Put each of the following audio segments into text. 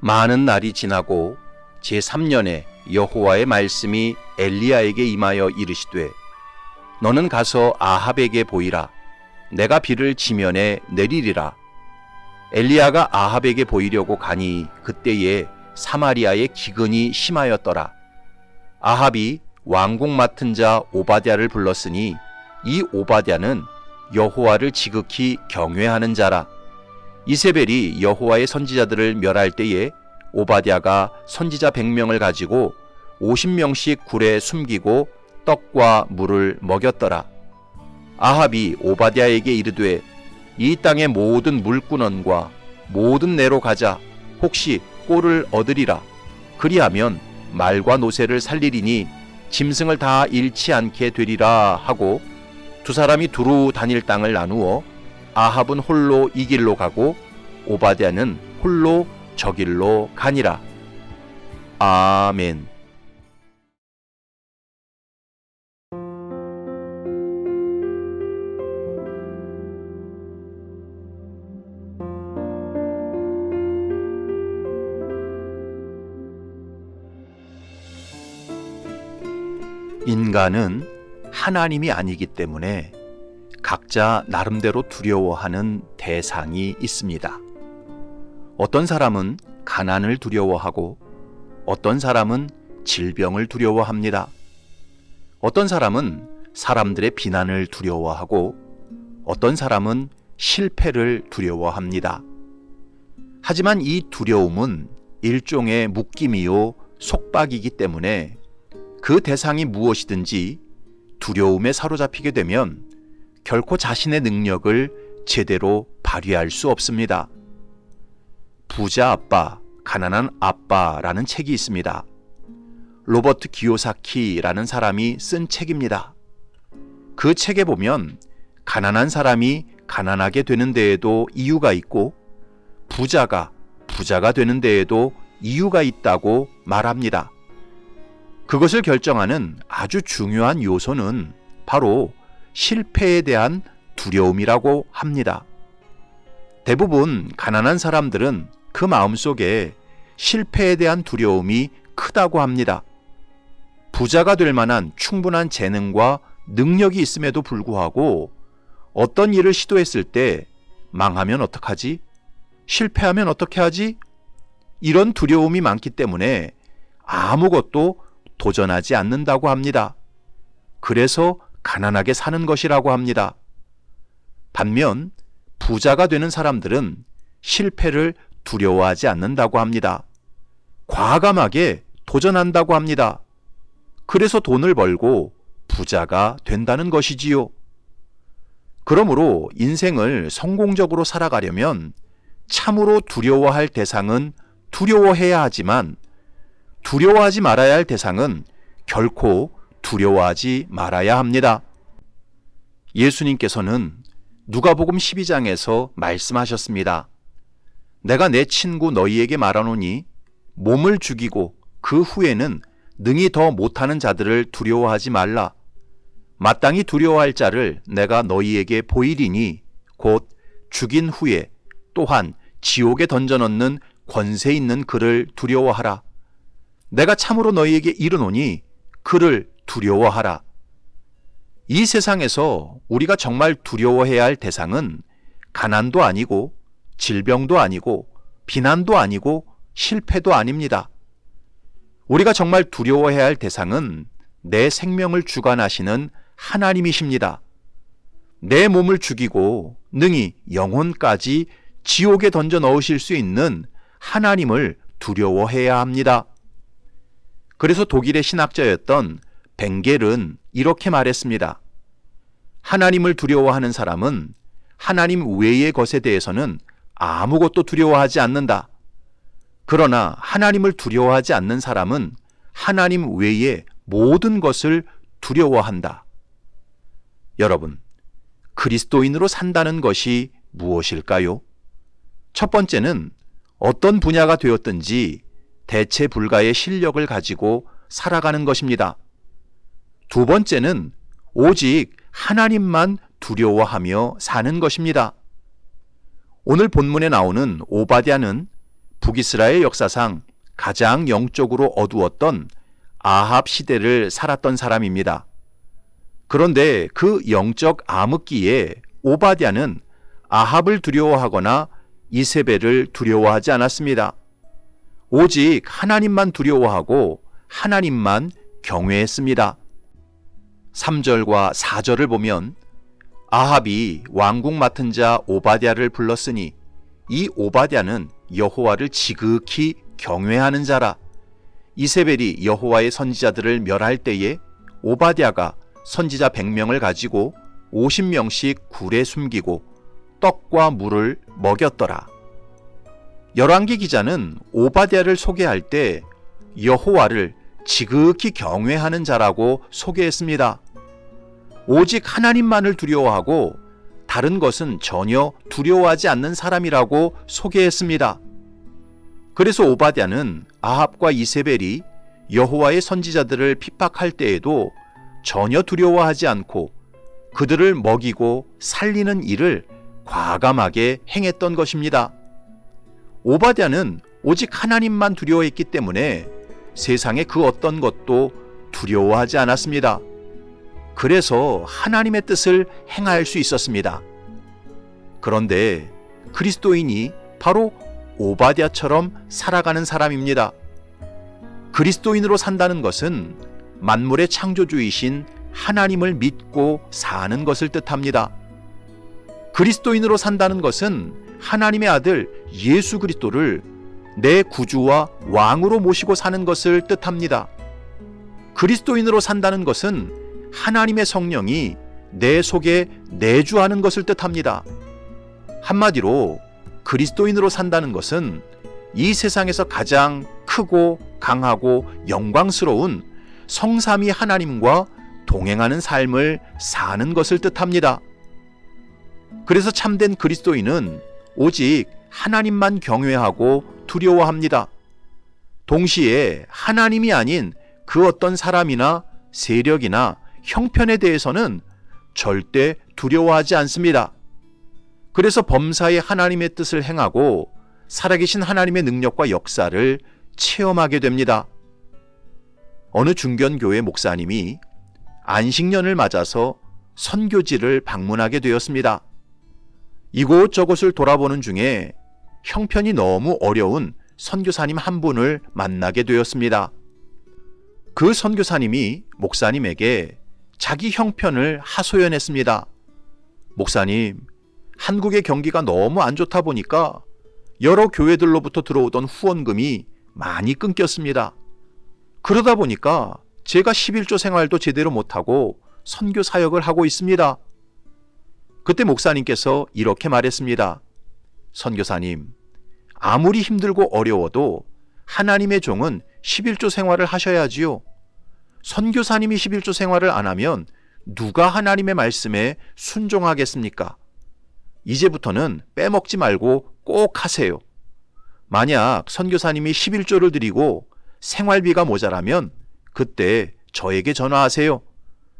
많은 날이 지나고 제3년에 여호와의 말씀이 엘리야에게 임하여 이르시되 너는 가서 아합에게 보이라. 내가 비를 지면에 내리리라. 엘리야가 아합에게 보이려고 가니 그때에 사마리아의 기근이 심하였더라. 아합이 왕궁 맡은 자 오바댜를 불렀으니 이 오바댜는 여호와를 지극히 경외하는 자라. 이세벨이 여호와의 선지자들을 멸할 때에 오바댜가 선지자 100명을 가지고 50명씩 굴에 숨기고 떡과 물을 먹였더라. 아합이 오바댜에게 이르되 이 땅의 모든 물구넌과 모든 내로 가자. 혹시 꼴을 얻으리라. 그리하면 말과 노새를 살리리니 짐승을 다 잃지 않게 되리라 하고 두 사람이 두루 다닐 땅을 나누어 아합은 홀로 이 길로 가고 오바댜는 홀로 저 길로 가니라. 아멘. 인간은 하나님이 아니기 때문에 각자 나름대로 두려워하는 대상이 있습니다. 어떤 사람은 가난을 두려워하고 어떤 사람은 질병을 두려워합니다. 어떤 사람은 사람들의 비난을 두려워하고 어떤 사람은 실패를 두려워합니다. 하지만 이 두려움은 일종의 묶임이요 속박이기 때문에 그 대상이 무엇이든지 두려움에 사로잡히게 되면 결코 자신의 능력을 제대로 발휘할 수 없습니다. 부자 아빠, 가난한 아빠라는 책이 있습니다. 로버트 기요사키라는 사람이 쓴 책입니다. 그 책에 보면 가난한 사람이 가난하게 되는 데에도 이유가 있고 부자가 부자가 되는 데에도 이유가 있다고 말합니다. 그것을 결정하는 아주 중요한 요소는 바로 실패에 대한 두려움이라고 합니다. 대부분 가난한 사람들은 그 마음속에 실패에 대한 두려움이 크다고 합니다. 부자가 될 만한 충분한 재능과 능력이 있음에도 불구하고 어떤 일을 시도했을 때 망하면 어떡하지? 실패하면 어떻게 하지? 이런 두려움이 많기 때문에 아무것도 도전하지 않는다고 합니다. 그래서 가난하게 사는 것이라고 합니다. 반면 부자가 되는 사람들은 실패를 두려워하지 않는다고 합니다. 과감하게 도전한다고 합니다. 그래서 돈을 벌고 부자가 된다는 것이지요. 그러므로 인생을 성공적으로 살아가려면 참으로 두려워할 대상은 두려워해야 하지만 두려워하지 말아야 할 대상은 결코 두려워하지 말아야 합니다. 예수님께서는 누가복음 12장에서 말씀하셨습니다. 내가 내 친구 너희에게 말하노니 몸을 죽이고 그 후에는 능히 더 못하는 자들을 두려워하지 말라. 마땅히 두려워할 자를 내가 너희에게 보이리니 곧 죽인 후에 또한 지옥에 던져넣는 권세 있는 그를 두려워하라. 내가 참으로 너희에게 이르노니 그를 두려워하라. 이 세상에서 우리가 정말 두려워해야 할 대상은 가난도 아니고 질병도 아니고 비난도 아니고 실패도 아닙니다. 우리가 정말 두려워해야 할 대상은 내 생명을 주관하시는 하나님이십니다. 내 몸을 죽이고 능히 영혼까지 지옥에 던져 넣으실 수 있는 하나님을 두려워해야 합니다. 그래서 독일의 신학자였던 벵겔은 이렇게 말했습니다. 하나님을 두려워하는 사람은 하나님 외의 것에 대해서는 아무것도 두려워하지 않는다. 그러나 하나님을 두려워하지 않는 사람은 하나님 외의 모든 것을 두려워한다. 여러분, 그리스도인으로 산다는 것이 무엇일까요? 첫 번째는 어떤 분야가 되었든지 대체 불가의 실력을 가지고 살아가는 것입니다. 두 번째는 오직 하나님만 두려워하며 사는 것입니다. 오늘 본문에 나오는 오바댜는 북이스라엘 역사상 가장 영적으로 어두웠던 아합 시대를 살았던 사람입니다. 그런데 그 영적 암흑기에 오바댜는 아합을 두려워하거나 이세벨을 두려워하지 않았습니다. 오직 하나님만 두려워하고 하나님만 경외했습니다. 3절과 4절을 보면 아합이 왕궁 맡은 자 오바댜를 불렀으니 이 오바댜는 여호와를 지극히 경외하는 자라. 이세벨이 여호와의 선지자들을 멸할 때에 오바댜가 선지자 100명을 가지고 50명씩 굴에 숨기고 떡과 물을 먹였더라. 열왕기 기자는 오바댜를 소개할 때 여호와를 지극히 경외하는 자라고 소개했습니다. 오직 하나님만을 두려워하고 다른 것은 전혀 두려워하지 않는 사람이라고 소개했습니다. 그래서 오바댜는 아합과 이세벨이 여호와의 선지자들을 핍박할 때에도 전혀 두려워하지 않고 그들을 먹이고 살리는 일을 과감하게 행했던 것입니다. 오바댜는 오직 하나님만 두려워했기 때문에 세상의 그 어떤 것도 두려워하지 않았습니다. 그래서 하나님의 뜻을 행할 수 있었습니다. 그런데 그리스도인이 바로 오바댜처럼 살아가는 사람입니다. 그리스도인으로 산다는 것은 만물의 창조주이신 하나님을 믿고 사는 것을 뜻합니다. 그리스도인으로 산다는 것은 하나님의 아들 예수 그리스도를 내 구주와 왕으로 모시고 사는 것을 뜻합니다. 그리스도인으로 산다는 것은 하나님의 성령이 내 속에 내주하는 것을 뜻합니다. 한마디로 그리스도인으로 산다는 것은 이 세상에서 가장 크고 강하고 영광스러운 성삼위 하나님과 동행하는 삶을 사는 것을 뜻합니다. 그래서 참된 그리스도인은 오직 하나님만 경외하고 두려워합니다. 동시에 하나님이 아닌 그 어떤 사람이나 세력이나 형편에 대해서는 절대 두려워하지 않습니다. 그래서 범사에 하나님의 뜻을 행하고 살아계신 하나님의 능력과 역사를 체험하게 됩니다. 어느 중견교회 목사님이 안식년을 맞아서 선교지를 방문하게 되었습니다. 이곳저곳을 돌아보는 중에 형편이 너무 어려운 선교사님 한 분을 만나게 되었습니다. 그 선교사님이 목사님에게 자기 형편을 하소연했습니다. 목사님, 한국의 경기가 너무 안 좋다 보니까 여러 교회들로부터 들어오던 후원금이 많이 끊겼습니다. 그러다 보니까 제가 11조 생활도 제대로 못하고 선교 사역을 하고 있습니다. 그때 목사님께서 이렇게 말했습니다. 선교사님, 아무리 힘들고 어려워도 하나님의 종은 11조 생활을 하셔야지요. 선교사님이 11조 생활을 안 하면 누가 하나님의 말씀에 순종하겠습니까? 이제부터는 빼먹지 말고 꼭 하세요. 만약 선교사님이 11조를 드리고 생활비가 모자라면 그때 저에게 전화하세요.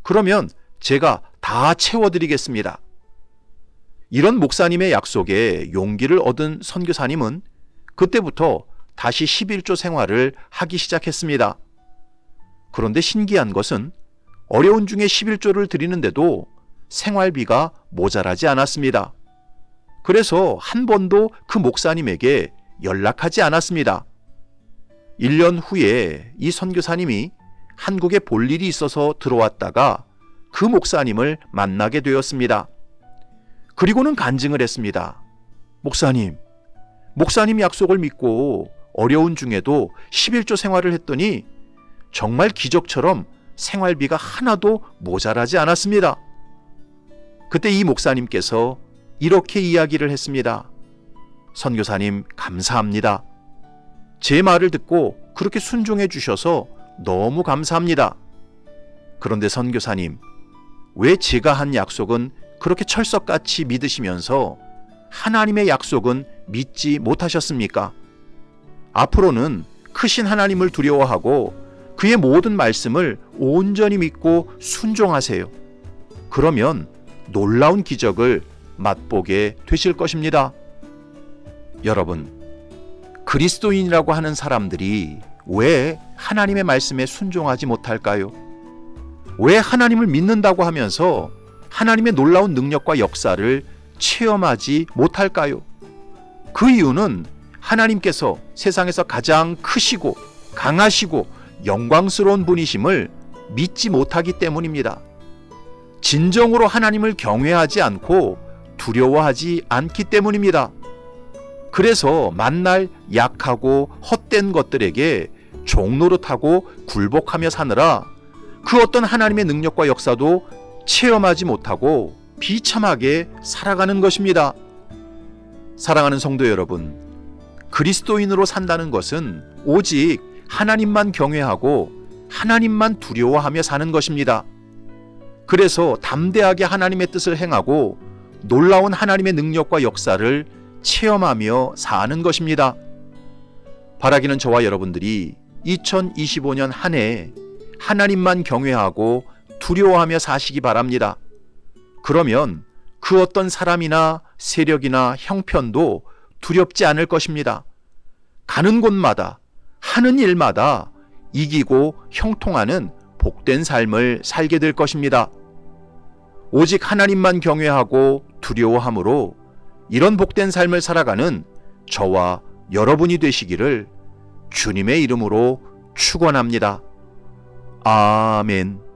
그러면 제가 다 채워드리겠습니다. 이런 목사님의 약속에 용기를 얻은 선교사님은 그때부터 다시 11조 생활을 하기 시작했습니다. 그런데 신기한 것은 어려운 중에 11조를 드리는데도 생활비가 모자라지 않았습니다. 그래서 한 번도 그 목사님에게 연락하지 않았습니다. 1년 후에 이 선교사님이 한국에 볼 일이 있어서 들어왔다가 그 목사님을 만나게 되었습니다. 그리고는 간증을 했습니다. 목사님 약속을 믿고 어려운 중에도 11조 생활을 했더니 정말 기적처럼 생활비가 하나도 모자라지 않았습니다. 그때 이 목사님께서 이렇게 이야기를 했습니다. 선교사님 감사합니다. 제 말을 듣고 그렇게 순종해 주셔서 너무 감사합니다. 그런데 선교사님, 왜 제가 한 약속은 그렇게 철석같이 믿으시면서 하나님의 약속은 믿지 못하셨습니까? 앞으로는 크신 하나님을 두려워하고 그의 모든 말씀을 온전히 믿고 순종하세요. 그러면 놀라운 기적을 맛보게 되실 것입니다. 여러분, 그리스도인이라고 하는 사람들이 왜 하나님의 말씀에 순종하지 못할까요? 왜 하나님을 믿는다고 하면서 하나님의 놀라운 능력과 역사를 체험하지 못할까요? 그 이유는 하나님께서 세상에서 가장 크시고 강하시고 영광스러운 분이심을 믿지 못하기 때문입니다. 진정으로 하나님을 경외하지 않고 두려워하지 않기 때문입니다. 그래서 만날 약하고 헛된 것들에게 종노릇하고 굴복하며 사느라 그 어떤 하나님의 능력과 역사도 체험하지 못하고 비참하게 살아가는 것입니다. 사랑하는 성도 여러분, 그리스도인으로 산다는 것은 오직 하나님만 경외하고 하나님만 두려워하며 사는 것입니다. 그래서 담대하게 하나님의 뜻을 행하고 놀라운 하나님의 능력과 역사를 체험하며 사는 것입니다. 바라기는 저와 여러분들이 2025년 한 해 하나님만 경외하고 두려워하며 사시기 바랍니다. 그러면 그 어떤 사람이나 세력이나 형편도 두렵지 않을 것입니다. 가는 곳마다 하는 일마다 이기고 형통하는 복된 삶을 살게 될 것입니다. 오직 하나님만 경외하고 두려워함으로 이런 복된 삶을 살아가는 저와 여러분이 되시기를 주님의 이름으로 축원합니다. 아멘.